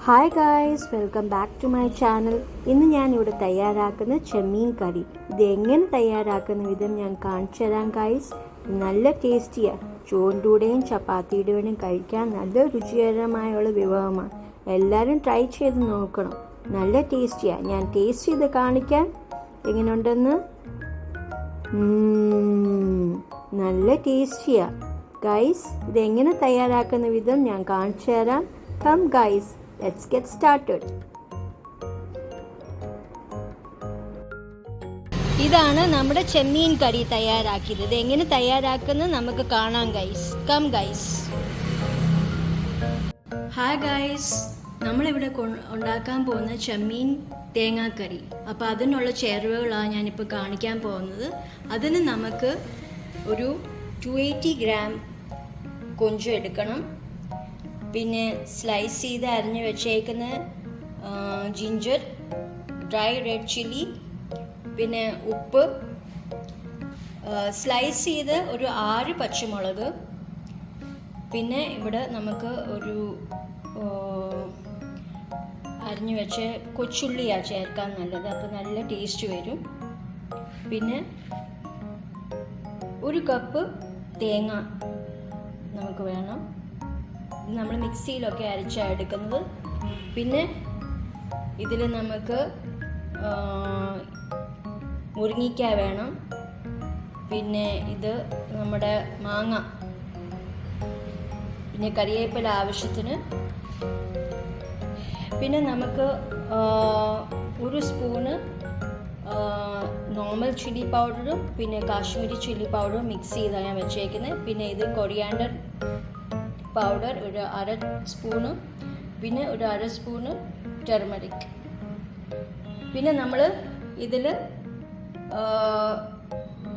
Hi guys, welcome back to my channel. ഇന്ന് ഞാൻ ഇവിടെ തയ്യാറാക്കുന്ന ചെമ്മീൻ കറി. ഇത് എങ്ങനെ തയ്യാറാക്കുന്ന വിധം ഞാൻ കാണിച്ചു തരാം ഗായ്സ്. നല്ല ടേസ്റ്റിയാണ്. ചോറിൻ്റെ കൂടെയും ചപ്പാത്തിയുടെ കൂടെയും കഴിക്കാൻ നല്ല രുചികരമായുള്ള വിഭവമാണ്. എല്ലാവരും ട്രൈ ചെയ്ത് നോക്കണം. നല്ല ടേസ്റ്റിയാണ്. ഞാൻ ടേസ്റ്റ് ചെയ്ത് കാണിക്കാം എങ്ങനെയുണ്ടെന്ന്. നല്ല ടേസ്റ്റിയാണ് ഗൈസ്. ഇതെങ്ങനെ തയ്യാറാക്കുന്ന വിധം ഞാൻ കാണിച്ചു തരാം. Come guys, let's get started. ഇതാണ് നമ്മുടെ ചെമ്മീൻ കറി തയ്യാറാക്കിയത്. ഇത് എങ്ങനെ തയ്യാറാക്കുന്നത് നമുക്ക് കാണാം guys. Come guys. Hi guys, നമ്മളിവിടെ ഉണ്ടാക്കാൻ പോകുന്ന ചെമ്മീൻ തേങ്ങാക്കറി. അപ്പോൾ അതിനുള്ള ചേരുവകളാണ് ഞാനിപ്പോൾ കാണിക്കാൻ പോകുന്നത്. അതിന് നമുക്ക് ഒരു 280 ഗ്രാം കൊഞ്ച് എടുക്കണം. പിന്നെ സ്ലൈസ് ചെയ്ത് അരിഞ്ഞ് വെച്ചേക്കുന്ന ജിഞ്ചർ, ഡ്രൈ റെഡ് ചില്ലി, പിന്നെ ഉപ്പ്, സ്ലൈസ് ചെയ്ത് ഒരു 6 പച്ചമുളക്, പിന്നെ ഇവിടെ നമുക്ക് ഒരു അരിഞ്ഞു വെച്ച കൊച്ചുള്ളിയാണ് ചേർക്കാൻ നല്ലത്. അപ്പോൾ നല്ല ടേസ്റ്റ് വരും. പിന്നെ 1 കപ്പ് തേങ്ങ നമുക്ക് വേണം. ഇത് നമ്മൾ മിക്സിയിലൊക്കെ അരച്ചാണ് എടുക്കുന്നത്. പിന്നെ ഇതിൽ നമുക്ക് മുരിങ്ങയ്ക്ക വേണം. പിന്നെ ഇത് നമ്മുടെ മാങ്ങ, പിന്നെ കറിവേപ്പില ആവശ്യത്തിന്. പിന്നെ നമുക്ക് 1 സ്പൂണ് നോർമൽ ചില്ലി പൗഡറും പിന്നെ കാശ്മീരി ചില്ലി പൗഡറും മിക്സ് ചെയ്താണ് ഞാൻ വെച്ചേക്കുന്നത്. പിന്നെ ഇത് കൊറിയാണ്ടർ പൗഡർ ഒരു 1/2 സ്പൂണ്, പിന്നെ ഒരു 1/2 സ്പൂണ് ടെർമറിക്. പിന്നെ നമ്മൾ ഇതിൽ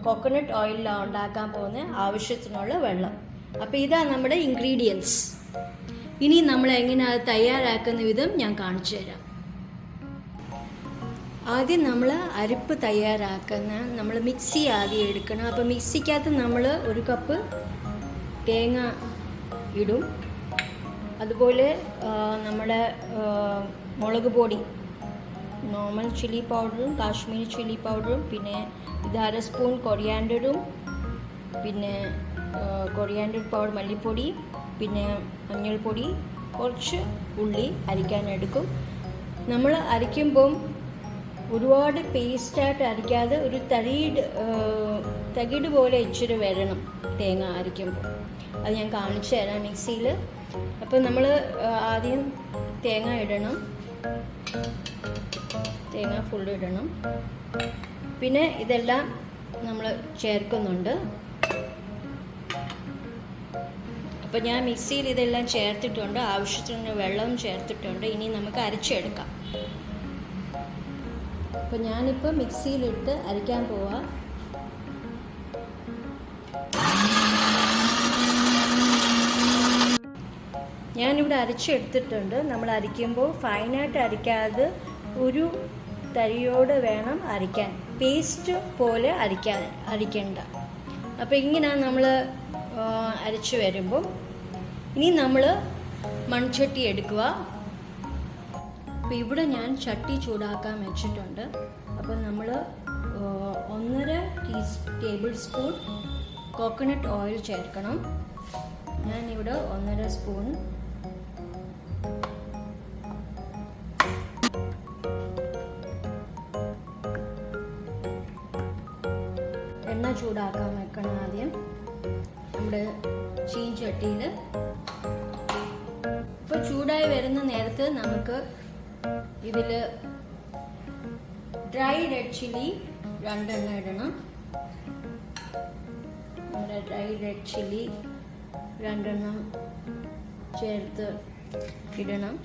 കോക്കനട്ട് ഓയിലാണ് ഉണ്ടാക്കാൻ പോകുന്ന ആവശ്യത്തിനുള്ള വെള്ളം. അപ്പോൾ ഇതാണ് നമ്മുടെ ഇൻഗ്രീഡിയൻസ്. ഇനി നമ്മൾ എങ്ങനെ അത് തയ്യാറാക്കുന്ന വിധം ഞാൻ കാണിച്ചു തരാം. ആദ്യം നമ്മൾ അരപ്പ് തയ്യാറാക്കുന്ന നമ്മൾ മിക്സി ആദ്യം എടുക്കണം. അപ്പോൾ മിക്സിക്കകത്ത് നമ്മൾ 1 കപ്പ് തേങ്ങ ഇടും. അതുപോലെ നമ്മുടെ മുളക് പൊടി, നോർമൽ ചില്ലി പൗഡറും കാശ്മീരി ചില്ലി പൗഡറും, പിന്നെ ഇത് 1/2 സ്പൂൺ കൊറിയാണ്ടറും, പിന്നെ കൊറിയാണ്ടർ പൗഡർ മല്ലിപ്പൊടി, പിന്നെ മഞ്ഞൾപ്പൊടി, കുറച്ച് ഉള്ളി അരിക്കാനെടുക്കും. നമ്മൾ അരിക്കുമ്പം ഒരുപാട് പേസ്റ്റായിട്ട് അരിക്കാതെ ഒരു തകിട് പോലെ ഇച്ചിരി വരണം തേങ്ങ അരിക്കുമ്പോൾ. അത് ഞാൻ കാണിച്ചു തരാം മിക്സിയിൽ. അപ്പോൾ നമ്മൾ ആദ്യം തേങ്ങ ഇടണം. തേങ്ങ ഫുള്ള് ഇടണം. പിന്നെ ഇതെല്ലാം നമ്മൾ ചേർക്കുന്നുണ്ട്. അപ്പോൾ ഞാൻ മിക്സിയിൽ ഇതെല്ലാം ചേർത്തിട്ടുണ്ട്. ആവശ്യത്തിന് വെള്ളവും ചേർത്തിട്ടുണ്ട്. ഇനി നമുക്ക് അരച്ചെടുക്കാം. അപ്പോൾ ഞാനിപ്പോൾ മിക്സിയിലിട്ട് അരയ്ക്കാൻ പോവാം. ഞാനിവിടെ അരച്ചെടുത്തിട്ടുണ്ട്. നമ്മൾ അരയ്ക്കുമ്പോൾ ഫൈനായിട്ട് അരയ്ക്കാതെ ഒരു തരിയോടെ വേണം അരയ്ക്കാൻ. പേസ്റ്റ് പോലെ അരയ്ക്കണ്ട. അപ്പോൾ ഇങ്ങനെയാണ് നമ്മൾ അരച്ച് വരുമ്പോൾ. ഇനി നമ്മൾ മൺചട്ടി എടുക്കുക. അപ്പോൾ ഇവിടെ ഞാൻ ചട്ടി ചൂടാക്കാൻ വെച്ചിട്ടുണ്ട്. അപ്പോൾ നമ്മൾ 1.5 ടേബിൾ സ്പൂൺ കോക്കനട്ട് ഓയിൽ ചേർക്കണം. ഞാനിവിടെ 1.5 സ്പൂൺ. എണ്ണ ചൂടാക്കാൻ വെക്കണം ആദ്യം നമ്മുടെ ചീൻചട്ടിയിൽ. ഇപ്പോൾ ചൂടായി വരുന്ന നേരത്ത് നമുക്ക് ഇതിൽ ഡ്രൈ റെഡ് ചില്ലി 2 എണ്ണം ഇടണം. നമ്മുടെ ഡ്രൈ റെഡ് ചില്ലി 2 എണ്ണം ചേർത്ത് ഇടണം.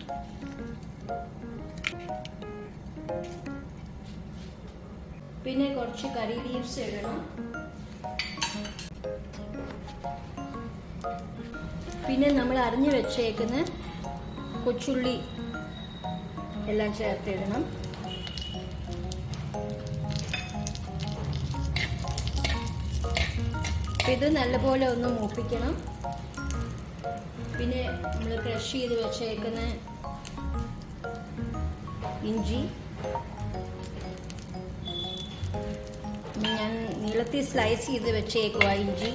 പിന്നെ കുറച്ച് കറി ലീവ്സ് ഇടണം. പിന്നെ നമ്മൾ അരിഞ്ഞു വെച്ചേക്കുന്ന കൊച്ചുള്ളി എല്ലാം ചേർത്തിടണം. ഇത് നല്ലപോലെ ഒന്ന് മൂപ്പിക്കണം. പിന്നെ നമ്മൾ ക്രഷ് ചെയ്ത് വെച്ചേക്കുന്ന ഇഞ്ചി ഞാൻ നീളത്തിൽ സ്ലൈസ് ചെയ്ത് വെച്ചേക്കുക. ഇഞ്ചി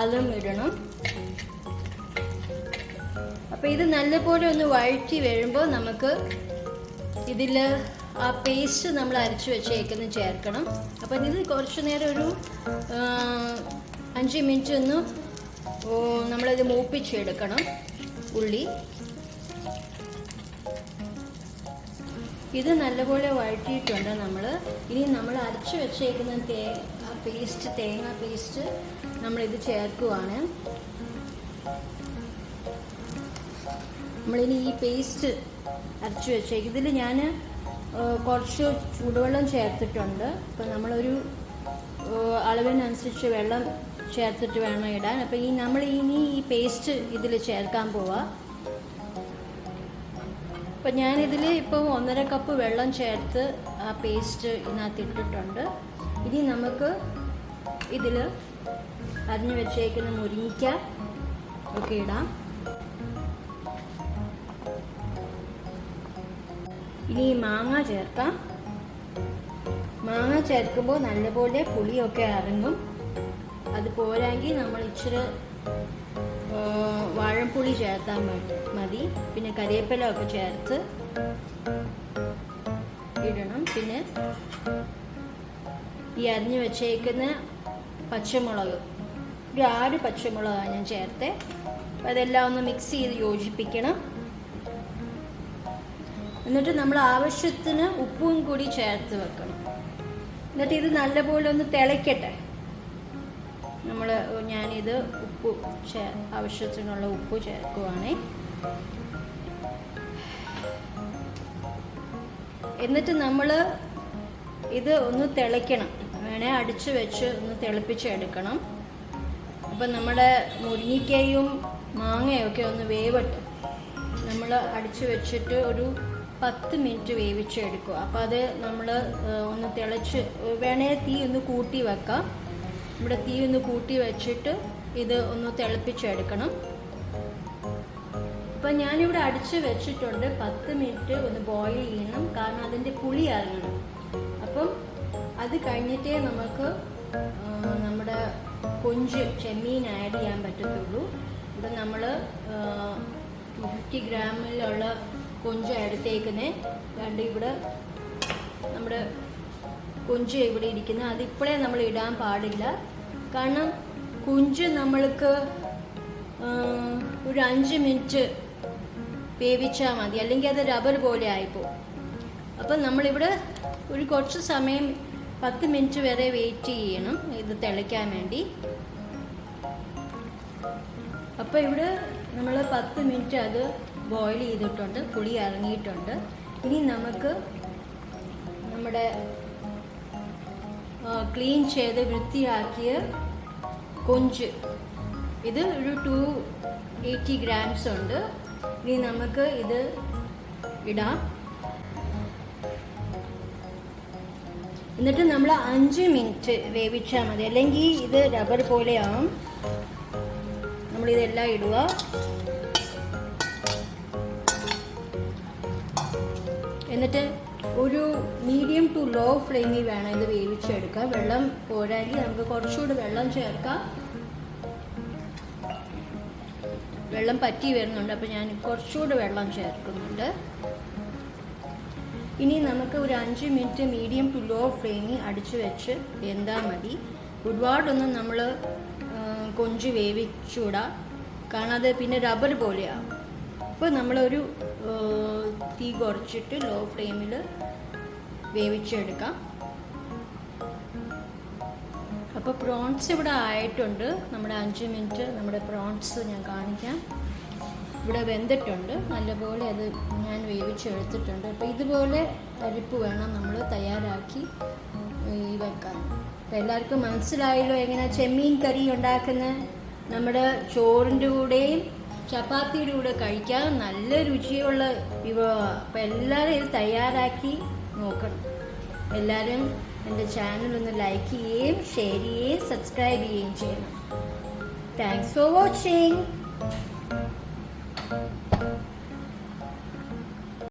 അതും ഇടണം. അപ്പോൾ ഇത് നല്ലപോലെ ഒന്ന് വഴറ്റി വരുമ്പോൾ നമുക്ക് ഇതിൽ ആ പേസ്റ്റ് നമ്മൾ അരച്ച് വെച്ചേക്കുന്നത് ചേർക്കണം. അപ്പം ഇത് കുറച്ച് നേരം ഒരു 5 മിനിറ്റ് ഒന്ന് നമ്മളിത് മൂപ്പിച്ചെടുക്കണം. ഉള്ളി ഇത് നല്ലപോലെ വഴറ്റിയിട്ടുണ്ട് നമ്മൾ. ഇനി നമ്മൾ അരച്ച് വെച്ചേക്കുന്ന തേങ്ങ പേസ്റ്റ് നമ്മളിത് ചേർക്കുവാണ്. നമ്മളിനി ഈ പേസ്റ്റ് അരച്ച് വെച്ചേക്കും. ഇതിൽ ഞാൻ കുറച്ച് ചൂടുവെള്ളം ചേർത്തിട്ടുണ്ട്. അപ്പം നമ്മളൊരു അളവിനനുസരിച്ച് വെള്ളം ചേർത്തിട്ട് വേണം ഇടാൻ. അപ്പം നമ്മൾ ഇനി ഈ പേസ്റ്റ് ഇതിൽ ചേർക്കാൻ പോവാം. അപ്പം ഞാനിതിൽ ഇപ്പോൾ 1.5 കപ്പ് വെള്ളം ചേർത്ത് ആ പേസ്റ്റ് ഇതിനകത്ത് ഇട്ടിട്ടുണ്ട്. ഇനി നമുക്ക് ഇതിൽ അരിഞ്ഞു വെച്ചേക്കുന്ന മുരിങ്ങയ്ക്ക ഒക്കെ ഇടാം. ഇനി മാങ്ങ ചേർക്കാം. മാങ്ങ ചേർക്കുമ്പോൾ നല്ലപോലെ പുളിയൊക്കെ ഇറങ്ങും. അത് പോരാങ്കിൽ നമ്മൾ ഇച്ചിരി വാഴപ്പുളി ചേർത്താൽ മതി. പിന്നെ കരിവേപ്പില ഒക്കെ ചേർത്ത് ഇടണം. പിന്നെ ഈ അരിഞ്ഞു വെച്ചേക്കുന്ന പച്ചമുളക്, ഒരു 6 പച്ചമുളകാണ് ഞാൻ ചേർത്തേ. അപ്പോൾ അതെല്ലാം ഒന്ന് മിക്സ് ചെയ്ത് യോജിപ്പിക്കണം. എന്നിട്ട് നമ്മൾ ആവശ്യത്തിന് ഉപ്പും കൂടി ചേർത്ത് വെക്കണം. എന്നിട്ട് ഇത് നല്ലപോലെ ഒന്ന് തിളയ്ക്കട്ടെ. ഞാനിത് ഉപ്പ് ആവശ്യത്തിനുള്ള ഉപ്പ് ചേർക്കുവാണേ. എന്നിട്ട് നമ്മൾ ഇത് ഒന്ന് തിളയ്ക്കണം. വേണേൽ അടിച്ചു വെച്ച് ഒന്ന് തിളപ്പിച്ചെടുക്കണം. അപ്പം നമ്മുടെ മുരിങ്ങയ്ക്കയും മാങ്ങയൊക്കെ ഒന്ന് വേവട്ടെ. നമ്മൾ അടിച്ചു വെച്ചിട്ട് ഒരു 10 മിനിറ്റ് വേവിച്ചെടുക്കുക. അപ്പോൾ അത് നമ്മൾ ഒന്ന് തിളച്ച് വേണേൽ തീ ഒന്ന് കൂട്ടി വെക്കാം. ഇവിടെ തീ ഒന്ന് കൂട്ടി വെച്ചിട്ട് ഇത് ഒന്ന് തിളപ്പിച്ചെടുക്കണം. അപ്പം ഞാനിവിടെ അടിച്ച് വെച്ചിട്ടുണ്ട്. 10 മിനിറ്റ് ഒന്ന് ബോയിൽ ചെയ്യണം. കാരണം അതിൻ്റെ പുളി ഇറങ്ങണം. അപ്പം അത് കഴിഞ്ഞിട്ടേ നമുക്ക് നമ്മുടെ കൊഞ്ച് ചെമ്മീൻ ആഡ് ചെയ്യാൻ പറ്റത്തുള്ളൂ. ഇവിടെ നമ്മൾ 250 ഗ്രാമിലുള്ള കൊഞ്ച് എടുത്തേക്കുന്നത്. രണ്ട് ഇവിടെ നമ്മുടെ കൊഞ്ച് ഇവിടെ ഇരിക്കുന്നത്. അതിപ്പോഴേ നമ്മൾ ഇടാൻ പാടില്ല. കാരണം കൊഞ്ച് നമ്മൾക്ക് ഒരു 5 മിനിറ്റ് വേവിച്ചാൽ മതി. അല്ലെങ്കിൽ അത് റബ്ബർ പോലെ ആയിപ്പോവും. അപ്പം നമ്മളിവിടെ ഒരു കുറച്ച് സമയം 10 മിനിറ്റ് വരെ വെയിറ്റ് ചെയ്യണം ഇത് തിളയ്ക്കാൻ വേണ്ടി. അപ്പോൾ ഇവിടെ നമ്മൾ 10 മിനിറ്റ് അത് ബോയിൽ ചെയ്തിട്ടുണ്ട്. പുളി ഇറങ്ങിയിട്ടുണ്ട്. ഇനി നമുക്ക് നമ്മുടെ ക്ലീൻ ചെയ്ത് വൃത്തിയാക്കിയ കൊഞ്ച്, ഇത് ഒരു 280 ഗ്രാംസ് ഉണ്ട്. ഇനി നമുക്ക് ഇത് ഇടാം. എന്നിട്ട് നമ്മൾ 5 മിനിറ്റ് വേവിച്ചാൽ മതി. അല്ലെങ്കിൽ ഇത് റബ്ബർ പോലെയാവും. നമ്മളിതെല്ലാം ഇടുക. എന്നിട്ട് ഒരു മീഡിയം ടു ലോ ഫ്ലെയിമിൽ വേണം ഇത് വേവിച്ചെടുക്കാം. വെള്ളം പോരാങ്കിൽ നമുക്ക് കുറച്ചുകൂടി വെള്ളം ചേർക്കാം. വെള്ളം പറ്റി വരുന്നുണ്ട്. അപ്പോൾ ഞാൻ കുറച്ചുകൂടി വെള്ളം ചേർക്കുന്നുണ്ട്. ഇനി നമുക്ക് ഒരു 5 മിനിറ്റ് മീഡിയം ടു ലോ ഫ്ലെയിമിൽ അടിച്ചു വെച്ച് വെന്താൽ മതി. ഒരുപാടൊന്നും നമ്മൾ കൊഞ്ച് വേവിച്ചൂടാ. കാരണം അത് പിന്നെ റബ്ബർ പോലെയാവും. അപ്പോൾ നമ്മളൊരു തീ കുറച്ചിട്ട് ലോ ഫ്ലെയിമിൽ വേവിച്ചെടുക്കാം. അപ്പോൾ പ്രോൺസ് ഇവിടെ ആയിട്ടുണ്ട്. നമ്മുടെ 5 മിനിറ്റ് നമ്മുടെ പ്രോൺസ് ഞാൻ കാണിക്കാം. ഇവിടെ വെന്തിട്ടുണ്ട്. നല്ലപോലെ അത് ഞാൻ വേവിച്ചെടുത്തിട്ടുണ്ട്. അപ്പോൾ ഇതുപോലെ അരിപ്പ് വേണം നമ്മൾ തയ്യാറാക്കി വെക്കാൻ. അപ്പോൾ എല്ലാവർക്കും മനസ്സിലായല്ലോ എങ്ങനെ ചെമ്മീൻ കറി ഉണ്ടാക്കുന്നത്. നമ്മുടെ ചോറിൻ്റെ കൂടെയും ചപ്പാത്തിയുടെ കൂടെ കഴിക്കാൻ നല്ല രുചിയുള്ള വിഭവമാണ്. അപ്പോൾ എല്ലാവരും ഇത് തയ്യാറാക്കി നോക്കണം. എല്ലാവരും എൻ്റെ ചാനൽ ഒന്ന് ലൈക്ക് ചെയ്യുകയും ഷെയർ ചെയ്യുകയും സബ്സ്ക്രൈബ് ചെയ്യുകയും ചെയ്യണം. Thanks for watching.